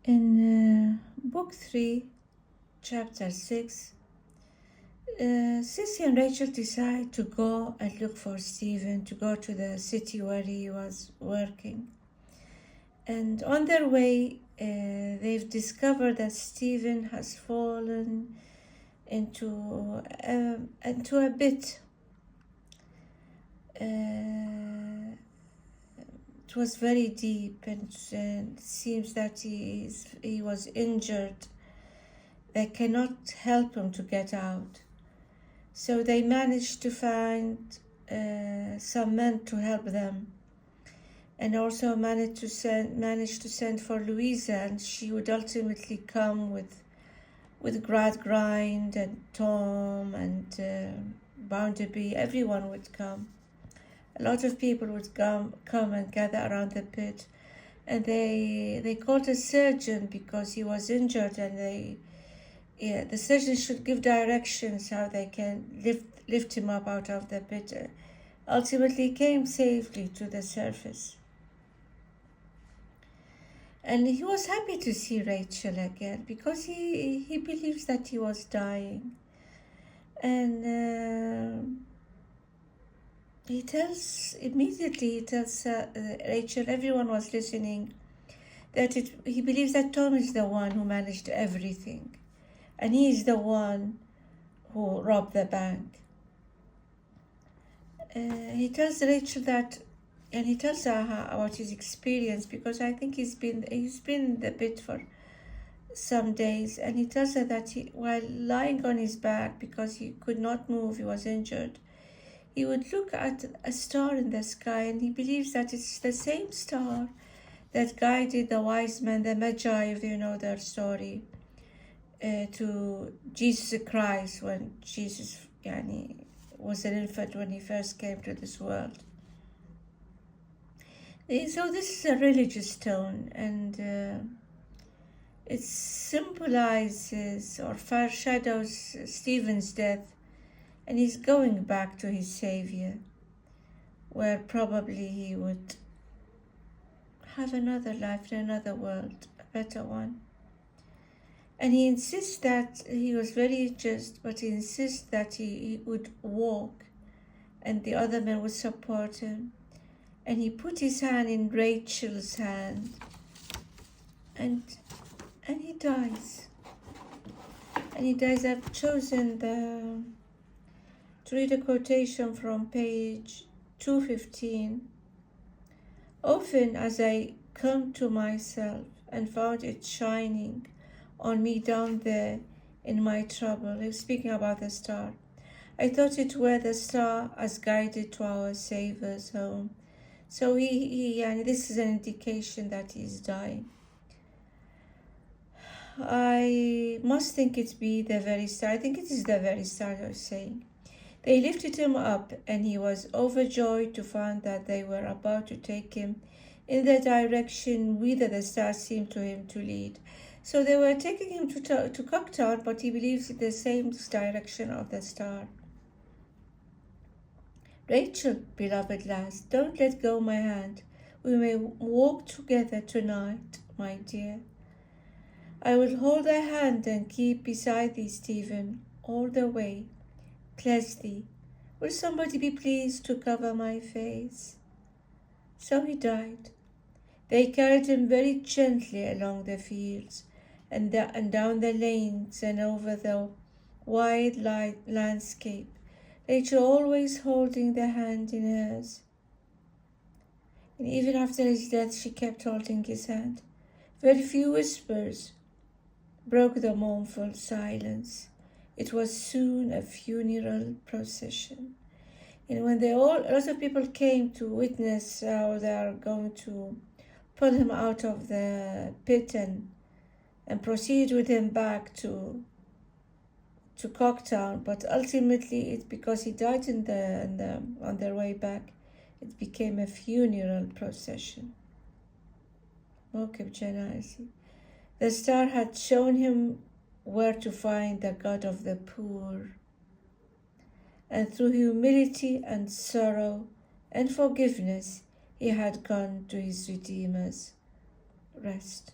In Book 3, Chapter 6, Sissy and Rachel decide to go and look for Stephen, to go to the city where he was working. And on their way, they've discovered that Stephen has fallen into a pit. It was very deep, and it seems that he was injured. They cannot help him to get out. So they managed to find some men to help them, and also managed to send for Louisa, and she would ultimately come with Gradgrind and Tom and Bounderby. Everyone would come. A lot of people would come and gather around the pit, and they called a surgeon because he was injured, and the surgeon should give directions how they can lift him up out of the pit. Ultimately, he came safely to the surface. And he was happy to see Rachel again because he believes that he was dying. And he tells Rachel, everyone was listening, that he believes that Tom is the one who managed everything. And he is the one who robbed the bank. He tells Rachel that, and he tells her about his experience, because I think he's been in the pit for some days. And he tells her that while lying on his back because he could not move, he was injured, he would look at a star in the sky, and he believes that it's the same star that guided the wise men, the Magi, if you know their story, to Jesus Christ when Jesus was an infant when he first came to this world. So this is a religious stone, and it symbolizes or foreshadows Stephen's death, and he's going back to his Savior, where probably he would have another life in another world, a better one. And he insists that he was very just, but he insists that he would walk, and the other men would support him. And he put his hand in Rachel's hand, and he dies. And he dies. I've chosen to read a quotation from page 215. Often as I come to myself and found it shining on me down there in my trouble, he was speaking about the star, I thought it were the star as guided to our Saviour's home. So this is an indication that he's dying. I must think it be the very star. I think it is the very star I was saying. They lifted him up, and he was overjoyed to find that they were about to take him in the direction whither the star seemed to him to lead. So they were taking him to Qahtan, but he believes in the same direction of the star. Rachel, beloved lass, don't let go my hand. We may walk together tonight, my dear. I will hold thy hand and keep beside thee, Stephen, all the way. Bless thee. Will somebody be pleased to cover my face? So he died. They carried him very gently along the fields and down the lanes and over the wide landscape, Rachel always holding the hand in hers. And even after his death, she kept holding his hand. Very few whispers broke the mournful silence. It was soon a funeral procession. And when a lot of people came to witness how they are going to pull him out of the pit and proceed with him back to Qahtan, but ultimately it's because he died on their way back, it became a funeral procession. The star had shown him where to find the God of the poor, and through humility and sorrow and forgiveness he had gone to his Redeemer's rest.